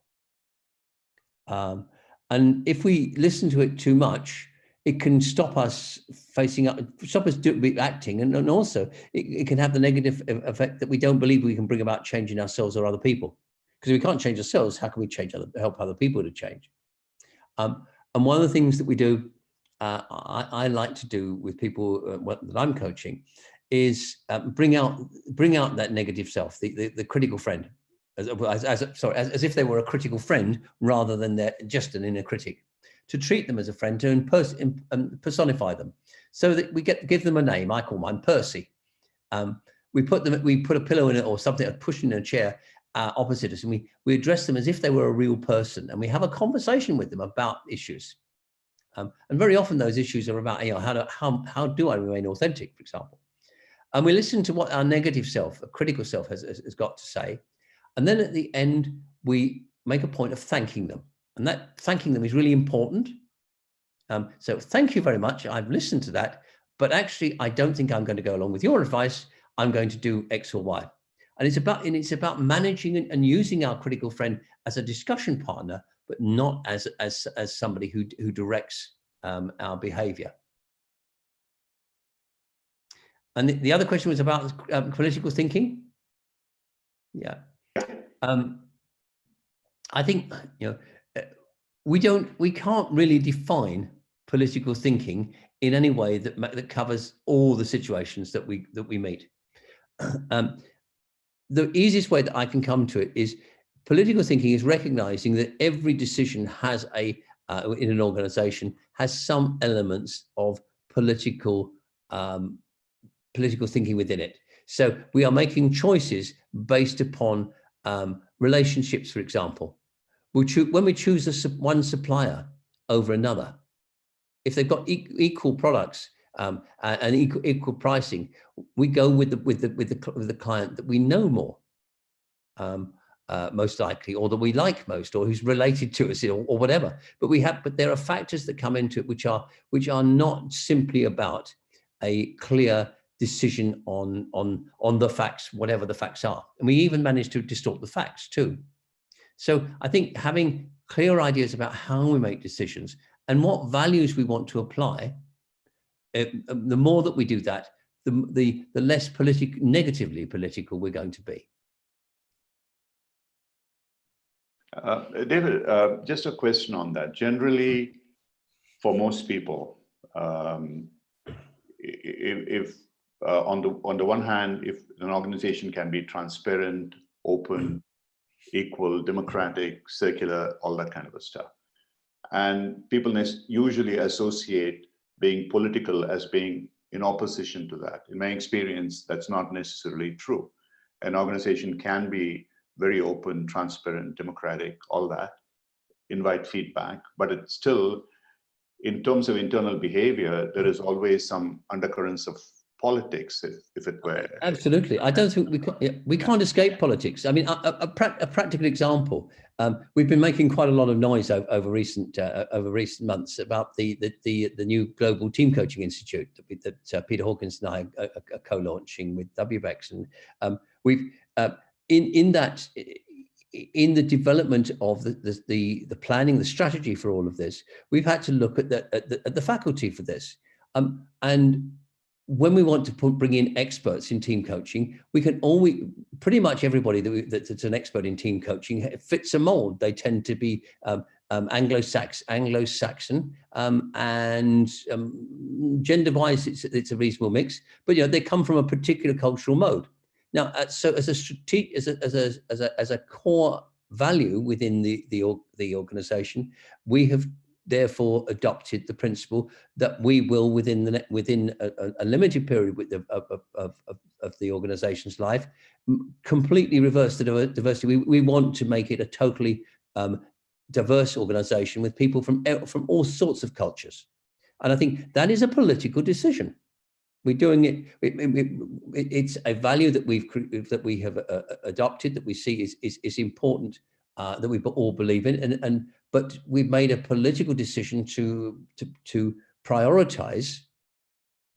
B: And if we listen to it too much, it can stop us acting, and also it can have the negative effect that we don't believe we can bring about changing ourselves or other people. Because if we can't change ourselves, how can we help other people to change? And one of the things that we do, I like to do with people that I'm coaching, is bring out that negative self, the critical friend, as if they were a critical friend rather than they're just an inner critic. To treat them as a friend, to personify them, so that we give them a name. I call mine Percy. We put a pillow in it or something, pushing in a chair opposite us, and we address them as if they were a real person, and we have a conversation with them about issues. And very often those issues are about, how do I remain authentic, for example. And we listen to what our negative self, a critical self, has got to say. And then at the end, we make a point of thanking them. And that thanking them is really important. So thank you very much. I've listened to that, but actually, I don't think I'm going to go along with your advice. I'm going to do X or Y. And it's about managing and using our critical friend as a discussion partner, but not as somebody who directs our behavior. And the other question was about political thinking. Yeah. I think we can't really define political thinking in any way that covers all the situations that we meet. The easiest way that I can come to it is political thinking is recognizing that every decision has in an organization has some elements of political thinking within it. So we are making choices based upon relationships, for example. When we choose one supplier over another, if they've got equal products and equal pricing, we go with the client that we know more, most likely, or that we like most, or who's related to us, or whatever. But there are factors that come into it which are not simply about a clear decision on the facts, whatever the facts are. And we even manage to distort the facts too. So I think having clear ideas about how we make decisions and what values we want to apply, the more that we do that, the less negatively political we're going to be.
A: David, just a question on that. Generally, for most people, if on the one hand, if an organization can be transparent, open, equal, democratic, circular, all that kind of stuff, and people usually associate being political as being in opposition to that. In my experience, that's not necessarily true. An organization can be very open, transparent, democratic, all that, invite feedback, but it's still, in terms of internal behavior, there is always some undercurrents of politics, if it were.
B: Absolutely. I don't think we can't escape politics. I mean, a practical example. We've been making quite a lot of noise over recent months about the new Global Team Coaching Institute that Peter Hawkins and I are co-launching with WBEX, and we've in the development of the planning, the strategy for all of this, we've had to look at the faculty for this, and when we want to bring in experts in team coaching, we can always, pretty much everybody that's an expert in team coaching fits a mold. They tend to be Anglo-Saxon, and gender-wise, it's a reasonable mix. But they come from a particular cultural mode. Now, so as a core value within the organization, we have therefore adopted the principle that we will, within a limited period of the organization's life, completely reverse the diversity. We want to make it a totally diverse organization with people from all sorts of cultures, and I think that is a political decision. We're doing it. It's a value that we have adopted, that we see is important, that we all believe in, but we've made a political decision to prioritize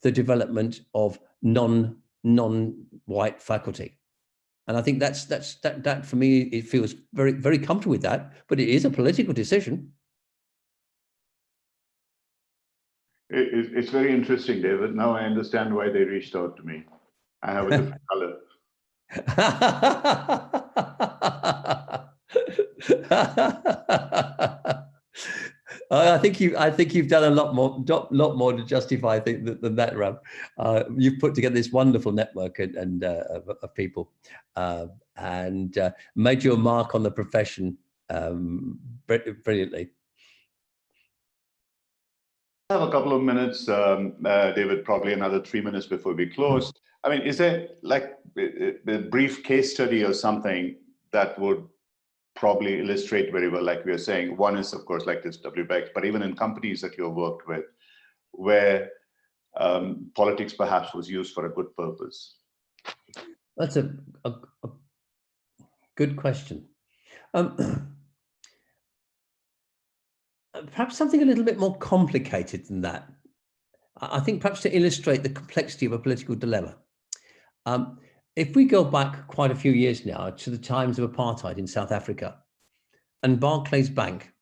B: the development of non-white faculty, and I think that for me, it feels very, very comfortable with that. But it is a political decision.
A: It's very interesting, David. Now I understand why they reached out to me. I have a different color.
B: I think you've done a lot more to justify, I think, than that, Ram. You've put together this wonderful network and of people, and made your mark on the profession brilliantly.
A: I have a couple of minutes, David, probably another 3 minutes before we close. I mean, is there like a brief case study or something that would probably illustrate very well, like we were saying? One is, of course, like this WBEX, but even in companies that you've worked with, where politics perhaps was used for a good purpose.
B: That's a good question. Perhaps something a little bit more complicated than that. I think perhaps to illustrate the complexity of a political dilemma. If we go back quite a few years now to the times of apartheid in South Africa, and Barclays Bank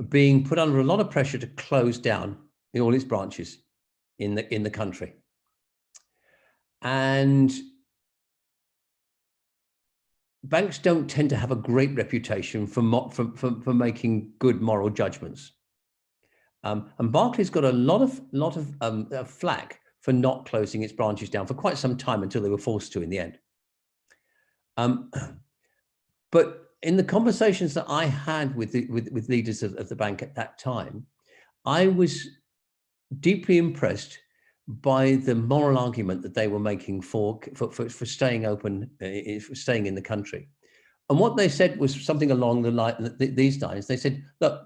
B: being put under a lot of pressure to close down all its branches in the country, and banks don't tend to have a great reputation for making good moral judgments, and Barclays got a lot of flack for not closing its branches down for quite some time, until they were forced to in the end. But in the conversations that I had with leaders of the bank at that time, I was deeply impressed by the moral argument that they were making for staying open, for staying in the country. And what they said was something along the line, these lines. They said, look,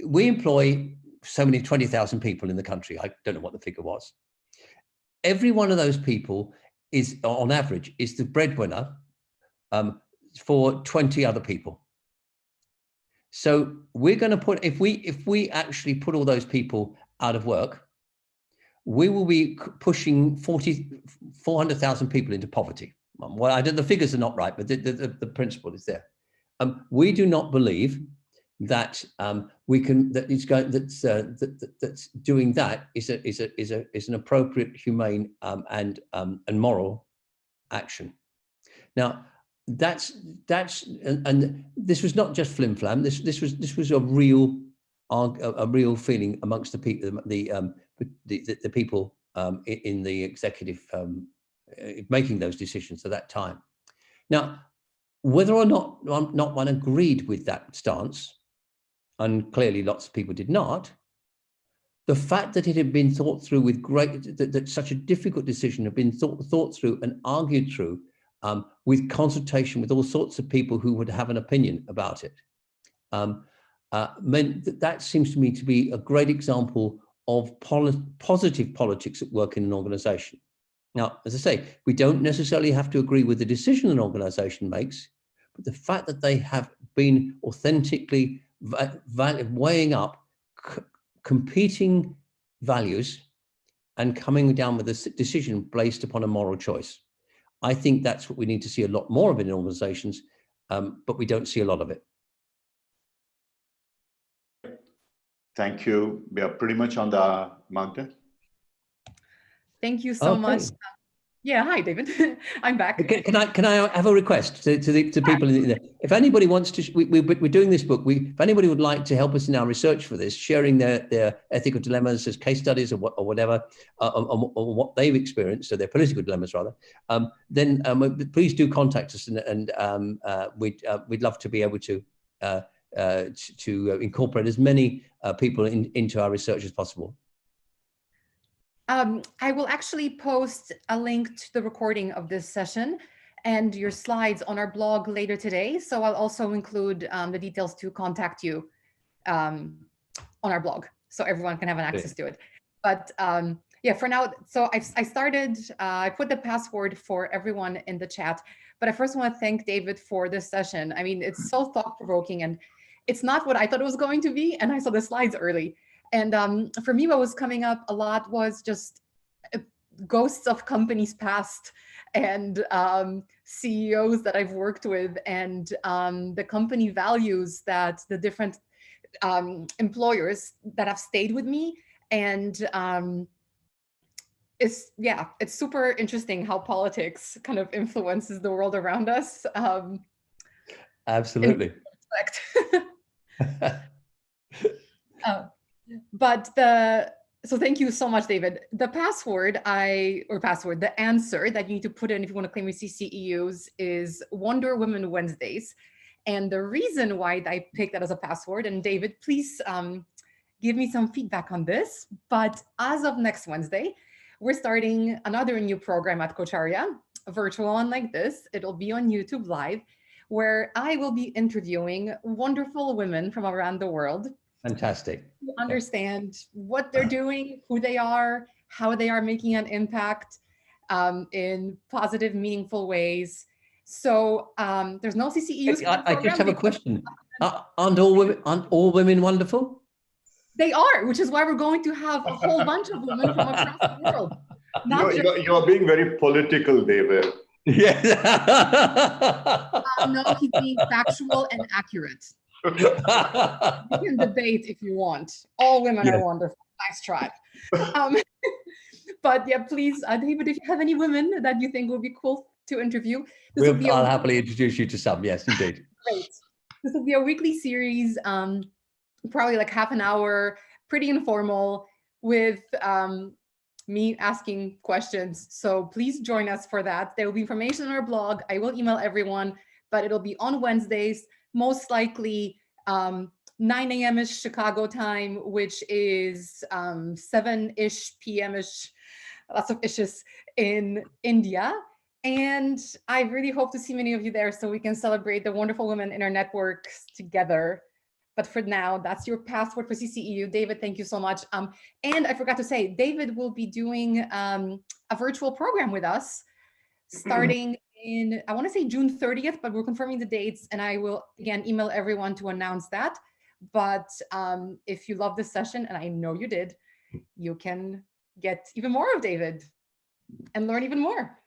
B: we employ so many 20,000 people in the country. I don't know what the figure was. Every one of those people is, on average, is the breadwinner for 20 other people. So we're going to put, if we actually put all those people out of work, we will be pushing 400,000 people into poverty. Well, the figures are not right, but the principle is there. We do not believe that we can, that's doing that is an appropriate, humane, and moral action. Now, and this was not just flim flam. This was a real feeling amongst the people, the people in the executive making those decisions at that time. Now, whether or not one agreed with that stance, and clearly lots of people did not, the fact that it had been thought through with that such a difficult decision had been thought through and argued through with consultation with all sorts of people who would have an opinion about it, meant that seems to me to be a great example of positive politics at work in an organization. Now, as I say, we don't necessarily have to agree with the decision an organization makes, but the fact that they have been authentically weighing up competing values and coming down with a decision based upon a moral choice. I think that's what we need to see a lot more of in organizations, but we don't see a lot of it.
A: Thank you. We are pretty much on the mountain.
C: Thank you so much. Yeah, hi, David. I'm back.
B: Can I have a request to people in there? If anybody wants to, we're doing this book. If anybody would like to help us in our research for this, sharing their ethical dilemmas as case studies or whatever, or what they've experienced, or their political dilemmas rather, then please do contact us, and we'd love to be able to incorporate as many people into our research as possible.
C: I will actually post a link to the recording of this session and your slides on our blog later today. So I'll also include the details to contact you on our blog, so everyone can have an access to it. But yeah, for now, so I put the password for everyone in the chat, but I first want to thank David for this session. I mean, it's so thought-provoking, and it's not what I thought it was going to be, and I saw the slides early. And for me, what was coming up a lot was just ghosts of companies past, and CEOs that I've worked with, and the company values that the different employers that have stayed with me. And it's super interesting how politics kind of influences the world around us.
B: Absolutely.
C: So thank you so much, David. The the answer that you need to put in if you want to claim your CCEUs is Wonder Women Wednesdays. And the reason why I picked that as a password, and David, please give me some feedback on this, but as of next Wednesday, we're starting another new program at Coacharya, a virtual one like this. It'll be on YouTube Live, where I will be interviewing wonderful women from around the world.
B: Fantastic.
C: To understand what they're doing, who they are, how they are making an impact in positive, meaningful ways. So there's no CCEUs.
B: I just have a question. Aren't all women wonderful?
C: They are, which is why we're going to have a whole bunch of women from across the world.
A: You're being very political, David.
B: Yeah.
C: No, he's being factual and accurate. You can debate if you want. All women are wonderful. Nice try. But yeah, please, David, if you have any women that you think would be cool to interview,
B: I'll happily introduce you to some. Yes, indeed.
C: Great. This will be a weekly series, probably like half an hour, pretty informal, with me asking questions. So please join us for that. There will be information on our blog. I will email everyone, but it'll be on Wednesdays, most likely 9 a.m.-ish Chicago time, which is 7-ish p.m.-ish, lots of ishes in India. And I really hope to see many of you there so we can celebrate the wonderful women in our networks together. But for now, that's your password for CCEU. David, thank you so much. And I forgot to say, David will be doing a virtual program with us starting in, I want to say June 30th, but we're confirming the dates, and I will again email everyone to announce that. But if you love this session, and I know you did, you can get even more of David and learn even more.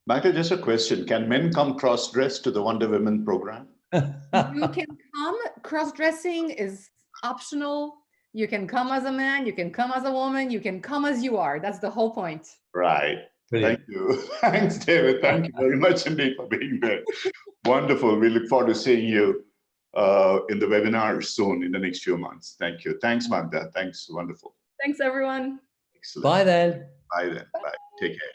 A: Michael, just a question. Can men come cross-dressed to the Wonder Women program?
C: You can come. Cross-dressing is optional. You can come as a man, you can come as a woman, you can come as you are. That's the whole point.
A: Right.
B: Brilliant.
A: Thank you. Thanks, David. Thank you very much indeed for being there. Wonderful. We look forward to seeing you in the webinar soon in the next few months. Thank you. Thanks, Magda. Thanks. Wonderful.
C: Thanks, everyone.
A: Excellent.
B: Bye then.
A: Bye then. Bye. Take care.